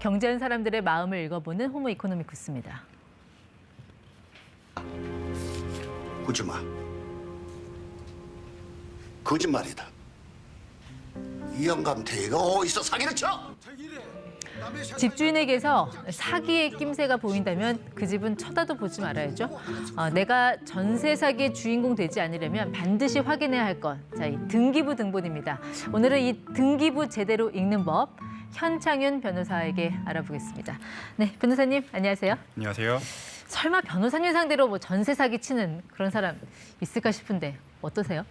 경제하는 사람들의 마음을 읽어보는 호모 이코노미쿠스입니다. 웃지 마. 거짓말이다. 이 영감 대가 어디서 사기를 쳐? 집주인에게서 사기의 낌새가 보인다면 그 집은 쳐다도 보지 말아야죠. 내가 전세 사기의 주인공 되지 않으려면 반드시 확인해야 할 것. 자, 이 등기부 등본입니다. 오늘은 이 등기부 제대로 읽는 법 현창윤 변호사에게 알아보겠습니다. 네, 변호사님 안녕하세요. 안녕하세요. 설마 변호사님 상대로 뭐 전세 사기 치는 그런 사람 있을까 싶은데 어떠세요?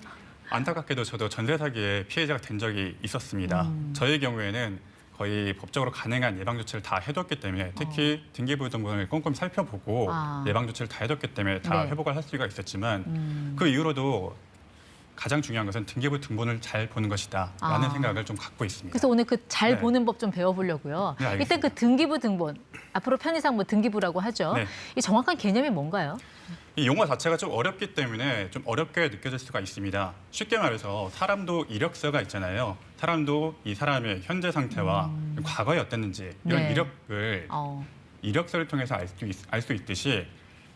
안타깝게도 저도 전세 사기의 피해자가 된 적이 있었습니다. 저의 경우에는 거의 법적으로 가능한 예방 조치를 다 해뒀기 때문에 특히 등기부 등본을 꼼꼼히 살펴보고 예방 조치를 다 해뒀기 때문에 다 네. 회복을 할 수가 있었지만 그 이후로도 가장 중요한 것은 등기부 등본을 잘 보는 것이다라는 생각을 좀 갖고 있습니다. 그래서 오늘 그 잘 네. 보는 법 좀 배워보려고요. 네, 알겠습니다. 일단 그 등기부 등본, 앞으로 편의상 뭐 등기부라고 하죠. 네. 이 정확한 개념이 뭔가요? 이 용어 자체가 좀 어렵기 때문에 좀 어렵게 느껴질 수가 있습니다. 쉽게 말해서 사람도 이력서가 있잖아요. 사람도 이 사람의 현재 상태와 과거에 어땠는지 이런 네. 이력을 이력서를 통해서 알 수 있듯이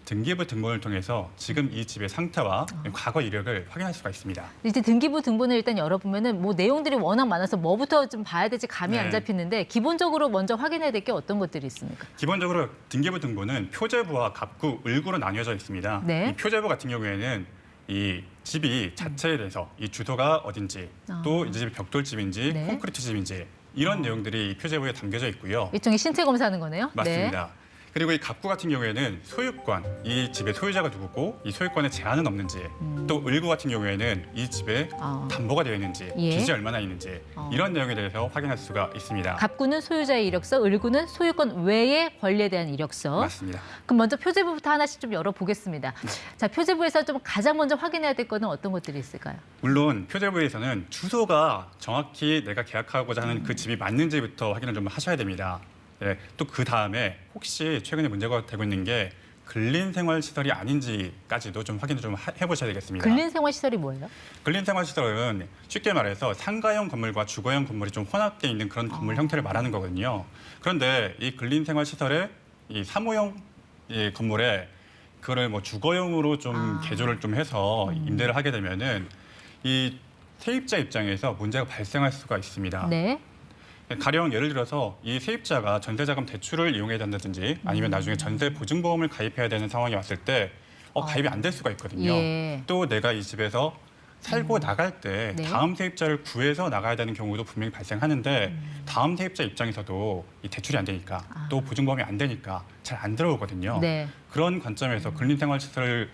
등기부 등본을 통해서 지금 이 집의 상태와 과거 이력을 확인할 수가 있습니다. 이제 등기부 등본을 일단 열어보면은 뭐 내용들이 워낙 많아서 뭐부터 좀 봐야 될지 감이 네. 안 잡히는데 기본적으로 먼저 확인해야 될 게 어떤 것들이 있습니까? 기본적으로 등기부 등본은 표제부와 갑구, 을구로 나뉘어져 있습니다. 네. 이 표제부 같은 경우에는 이 집이 자체에 대해서 이 주소가 어딘지 또 이 집이 벽돌집인지 네. 콘크리트 집인지 이런 내용들이 이 표제부에 담겨져 있고요. 일종의 신체 검사하는 거네요. 맞습니다. 그리고 이 갑구 같은 경우에는 소유권, 이 집의 소유자가 누구고 이 소유권에 제한은 없는지 또 을구 같은 경우에는 이 집에 담보가 되어 있는지 예. 빚이 얼마나 있는지 이런 내용에 대해서 확인할 수가 있습니다. 갑구는 소유자의 이력서, 을구는 소유권 외의 권리에 대한 이력서. 맞습니다. 그럼 먼저 표제부부터 하나씩 좀 열어보겠습니다. 자, 표제부에서 좀 가장 먼저 확인해야 될 거는 어떤 것들이 있을까요? 물론 표제부에서는 주소가 정확히 내가 계약하고자 하는 그 집이 맞는지부터 확인을 좀 하셔야 됩니다. 네, 또 그 다음에 혹시 최근에 문제가 되고 있는 게 근린생활시설이 아닌지까지도 좀 확인을 좀 해보셔야 되겠습니다. 근린생활시설이 뭐예요? 근린생활시설은 쉽게 말해서 상가형 건물과 주거형 건물이 좀 혼합되어 있는 그런 건물 형태를 말하는 거거든요. 그런데 이 근린생활시설의 이 사무용 이 건물에 그거를 뭐 주거용으로 좀 개조를 좀 해서 임대를 하게 되면은 이 세입자 입장에서 문제가 발생할 수가 있습니다. 네. 가령 예를 들어서 이 세입자가 전세자금 대출을 이용해야 된다든지 아니면 나중에 전세 보증보험을 가입해야 되는 상황이 왔을 때 가입이 안 될 수가 있거든요. 예. 또 내가 이 집에서 살고 나갈 때 네. 다음 세입자를 구해서 나가야 되는 경우도 분명히 발생하는데 다음 세입자 입장에서도 이 대출이 안 되니까 또 보증보험이 안 되니까 잘 안 들어오거든요. 네. 그런 관점에서 근린생활시설을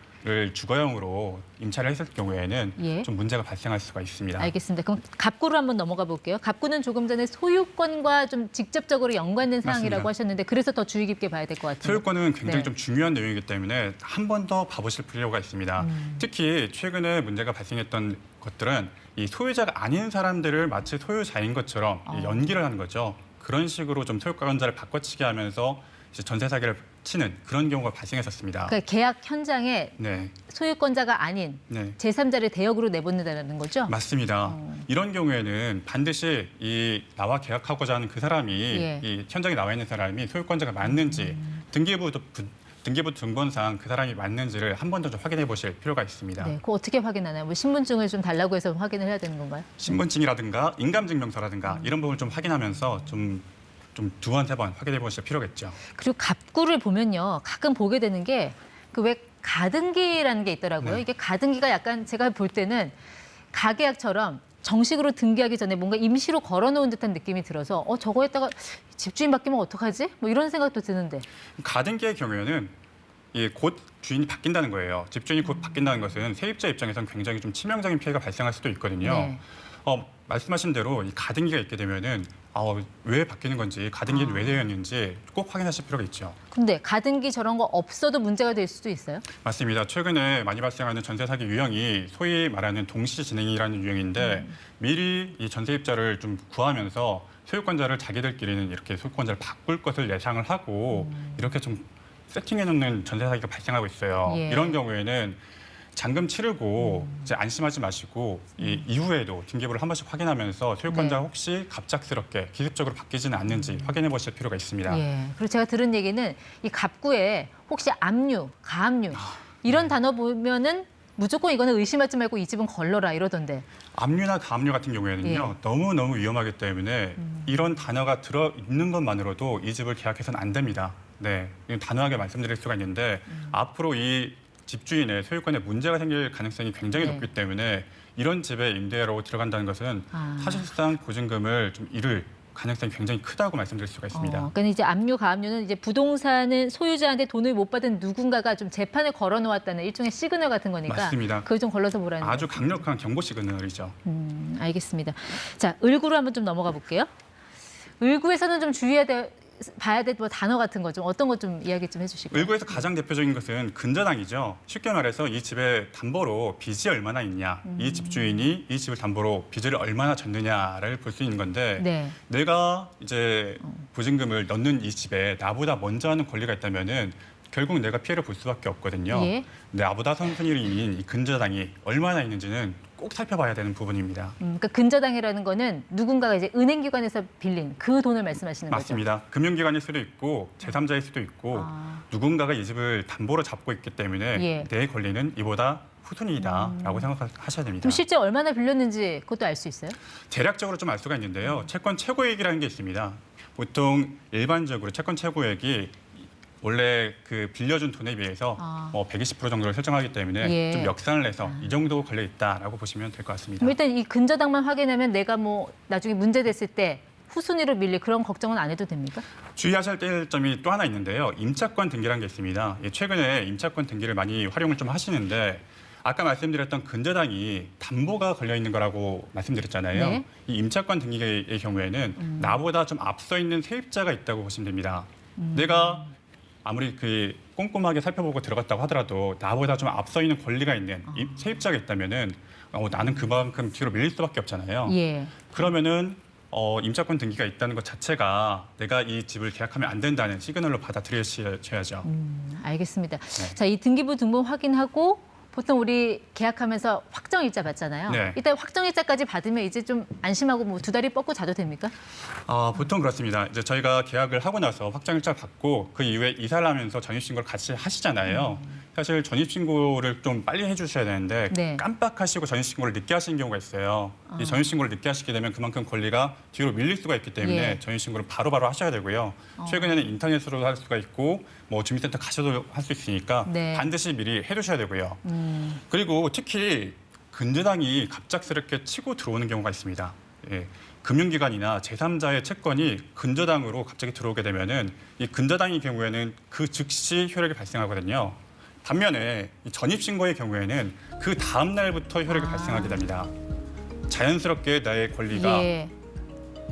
주거용으로 임차를 했을 경우에는 예. 좀 문제가 발생할 수가 있습니다. 알겠습니다. 그럼 갑구로 한번 넘어가 볼게요. 갑구는 조금 전에 소유권과 좀 직접적으로 연관된 사항이라고 맞습니다. 하셨는데 그래서 더 주의 깊게 봐야 될 것 같아요. 소유권은 굉장히 네. 좀 중요한 내용이기 때문에 한 번 더 봐보실 필요가 있습니다. 특히 최근에 문제가 발생했던 것들은 이 소유자가 아닌 사람들을 마치 소유자인 것처럼 연기를 하는 거죠. 그런 식으로 좀 소유권자를 바꿔치기 하면서 이제 전세 사기를 치는 그런 경우가 발생했었습니다. 그러니까 계약 현장에 네, 소유권자가 아닌 네. 제3자를 대역으로 내보낸다는 거죠? 맞습니다. 이런 경우에는 반드시 이 나와 계약하고자 하는 그 사람이 예. 이 현장에 나와 있는 사람이 소유권자가 맞는지 등기부 등본상 그 사람이 맞는지를 한 번 더 좀 확인해 보실 필요가 있습니다. 네, 그거 어떻게 확인하나요? 뭐 신분증을 좀 달라고 해서 확인을 해야 되는 건가요? 신분증이라든가 인감증명서라든가 이런 부분을 좀 확인하면서 좀 두 번, 세 번 확인해 보실 필요가 있죠. 그리고 갑구를 보면요. 가끔 보게 되는 게 그 왜 가등기라는 게 있더라고요. 네. 이게 가등기가 약간 제가 볼 때는 가계약처럼 정식으로 등기하기 전에 뭔가 임시로 걸어놓은 듯한 느낌이 들어서 저거 했다가 집주인 바뀌면 어떡하지? 뭐 이런 생각도 드는데. 가등기의 경우에는 곧 주인이 바뀐다는 거예요. 집주인이 곧 바뀐다는 것은 세입자 입장에서는 굉장히 좀 치명적인 피해가 발생할 수도 있거든요. 네. 말씀하신 대로 이 가등기가 있게 되면은 왜 바뀌는 건지 가등기는 왜 되었는지 꼭 확인하실 필요가 있죠. 근데 가등기 저런 거 없어도 문제가 될 수도 있어요? 맞습니다. 최근에 많이 발생하는 전세 사기 유형이 소위 말하는 동시 진행이라는 유형인데 미리 이 전세입자를 좀 구하면서 소유권자를 자기들끼리는 이렇게 소유권자를 바꿀 것을 예상을 하고 이렇게 좀 세팅해 놓는 전세 사기가 발생하고 있어요. 예. 이런 경우에는 잔금 치르고 이제 안심하지 마시고 이 이후에도 등기부를 한 번씩 확인하면서 소유권자가 네. 혹시 갑작스럽게 기습적으로 바뀌지는 않는지 확인해 보실 필요가 있습니다. 예. 그리고 제가 들은 얘기는 이 갑구에 혹시 압류, 가압류 이런 단어 보면은 무조건 이거는 의심하지 말고 이 집은 걸러라 이러던데. 압류나 가압류 같은 경우에는요. 예. 너무너무 위험하기 때문에 이런 단어가 들어있는 것만으로도 이 집을 계약해서는 안 됩니다. 네, 이건 단호하게 말씀드릴 수가 있는데 앞으로 이 집주인의 소유권에 문제가 생길 가능성이 굉장히 네. 높기 때문에 이런 집에 임대로 들어간다는 것은 사실상 보증금을 좀 잃을 가능성이 굉장히 크다고 말씀드릴 수가 있습니다. 그러니까 이제 압류, 가압류는 이제 부동산은 소유자한테 돈을 못 받은 누군가가 좀 재판을 걸어놓았다는 일종의 시그널 같은 거니까. 맞습니다. 그걸 좀 걸러서 보라는 아주 거죠. 강력한 경고 시그널이죠. 알겠습니다. 자, 을구로 한번 좀 넘어가 볼게요. 을구에서는 좀 봐야 될 뭐 단어 같은 거 좀 어떤 것 좀 이야기 좀 해주실까요? 을구에서 가장 대표적인 것은 근저당이죠. 쉽게 말해서 이 집에 담보로 빚이 얼마나 있냐, 이 집주인이 이 집을 담보로 빚을 얼마나 졌느냐를 볼 수 있는 건데 네. 내가 이제 보증금을 넣는 이 집에 나보다 먼저 하는 권리가 있다면은 결국 내가 피해를 볼 수밖에 없거든요. 예. 나보다 선순위인 이 근저당이 얼마나 있는지는 꼭 살펴봐야 되는 부분입니다. 그러니까 근저당이라는 거는 누군가가 이제 은행기관에서 빌린 그 돈을 말씀하시는 거죠? 맞습니다. 금융기관일 수도 있고 제3자일 수도 있고 누군가가 이 집을 담보로 잡고 있기 때문에 예. 내 권리는 이보다 후순위이다라고 생각하셔야 됩니다. 그럼 실제 얼마나 빌렸는지 그것도 알 수 있어요? 대략적으로 좀 알 수가 있는데요. 채권 최고액이라는 게 있습니다. 보통 일반적으로 채권 최고액이 원래 그 빌려준 돈에 비해서 120% 정도를 설정하기 때문에 예. 좀 역산을 해서 이 정도 걸려 있다라고 보시면 될 것 같습니다. 그럼 일단 이 근저당만 확인하면 내가 뭐 나중에 문제 됐을 때 후순위로 밀릴 그런 걱정은 안 해도 됩니까? 주의하셔야 될 점이 또 하나 있는데요. 임차권 등기라는 게 있습니다. 최근에 임차권 등기를 많이 활용을 좀 하시는데 아까 말씀드렸던 근저당이 담보가 걸려 있는 거라고 말씀드렸잖아요. 네. 이 임차권 등기의 경우에는 나보다 좀 앞서 있는 세입자가 있다고 보시면 됩니다. 내가 아무리 그 꼼꼼하게 살펴보고 들어갔다고 하더라도 나보다 좀 앞서 있는 권리가 있는 이 세입자가 있다면은 나는 그만큼 뒤로 밀릴 수밖에 없잖아요. 예. 그러면은 임차권 등기가 있다는 것 자체가 내가 이 집을 계약하면 안 된다는 시그널로 받아들여야죠. 알겠습니다. 네. 자, 이 등기부 등본 확인하고 보통 우리 계약하면서 확정일자 받잖아요. 네. 일단 확정일자까지 받으면 이제 좀 안심하고 뭐 2다리 뻗고 자도 됩니까? 보통 그렇습니다. 이제 저희가 계약을 하고 나서 확정일자 받고 그 이후에 이사를 하면서 전입신고를 같이 하시잖아요. 사실 전입신고를 좀 빨리 해주셔야 되는데 네. 깜빡하시고 전입신고를 늦게 하시는 경우가 있어요. 이 전입신고를 늦게 하시게 되면 그만큼 권리가 뒤로 밀릴 수가 있기 때문에 예. 전입신고를 바로바로 하셔야 되고요. 최근에는 인터넷으로 할 수가 있고 뭐 주민센터 가셔도 할 수 있으니까 네. 반드시 미리 해두셔야 되고요. 그리고 특히 근저당이 갑작스럽게 치고 들어오는 경우가 있습니다. 예. 금융기관이나 제3자의 채권이 근저당으로 갑자기 들어오게 되면은 이 근저당의 경우에는 그 즉시 효력이 발생하거든요. 반면에 이 전입신고의 경우에는 그 다음 날부터 효력이 발생하게 됩니다. 자연스럽게 나의 권리가 예.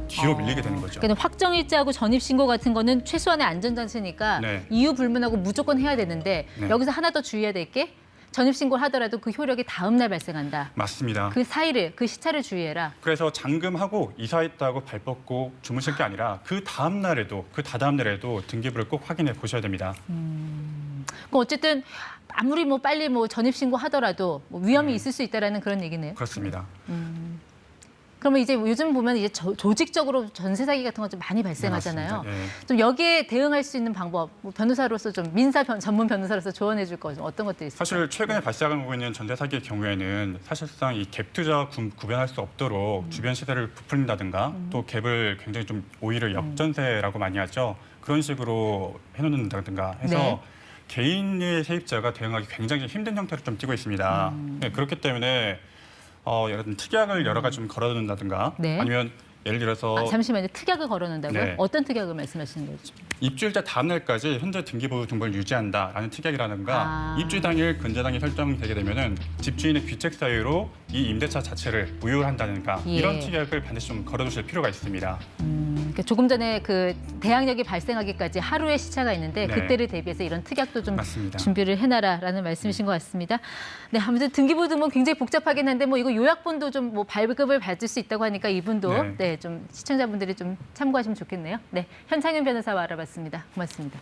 뒤로 밀리게 되는 거죠. 그러니까 확정일자하고 전입신고 같은 거는 최소한의 안전장치니까 네. 이유 불문하고 무조건 해야 되는데 네. 여기서 하나 더 주의해야 될 게 전입신고를 하더라도 그 효력이 다음 날 발생한다. 맞습니다. 그 사이를, 그 시차를 주의해라. 그래서 잔금하고 이사했다고 발 뻗고 주무실 게 아니라 그 다음 날에도 그 다다음 날에도 등기부를 꼭 확인해 보셔야 됩니다. 그럼 어쨌든 아무리 뭐 빨리 뭐 전입신고 하더라도 뭐 위험이 있을 수 있다라는 그런 얘기네요. 그렇습니다. 그러면 이제 요즘 보면 이제 조직적으로 전세 사기 같은 거 좀 많이 발생하잖아요. 맞습니다. 예. 좀 여기에 대응할 수 있는 방법, 뭐 변호사로서 좀 전문 변호사로서 조언해 줄 거 좀 어떤 것들이 있을까요? 사실 최근에 발생하고 있는 전세 사기의 경우에는 사실상 이 갭 투자 구별할 수 없도록 주변 시세를 부풀린다든가 또 갭을 굉장히 좀 오히려 역전세라고 많이 하죠. 그런 식으로 해놓는다든가 해서 네. 개인의 세입자가 대응하기 굉장히 힘든 형태로 좀 띠고 있습니다. 네, 그렇기 때문에 이런 특약을 여러 가지 좀 걸어둔다든가 네. 아니면 예를 들어서 잠시만요. 특약을 걸어놓는다고요? 네. 어떤 특약을 말씀하시는 거죠? 입주일자 다음 날까지 현재 등기부 등본을 유지한다라는 특약이라든가 입주 당일 근저당이 설정되게 되면은 집주인의 귀책 사유로 이 임대차 자체를 무효한다든가 예. 이런 특약을 반드시 좀 걸어두실 필요가 있습니다. 그러니까 조금 전에 그 대항력이 발생하기까지 하루의 시차가 있는데 네. 그때를 대비해서 이런 특약도 좀 맞습니다. 준비를 해놔라라는 말씀이신 것 같습니다. 네, 아무튼 등기부 등본 굉장히 복잡하긴 한데 뭐 이거 요약본도 좀 뭐 발급을 받을 수 있다고 하니까 이분도 네. 네, 좀 시청자분들이 좀 참고하시면 좋겠네요. 네, 현창윤 변호사와 알아봤습니다. 고맙습니다.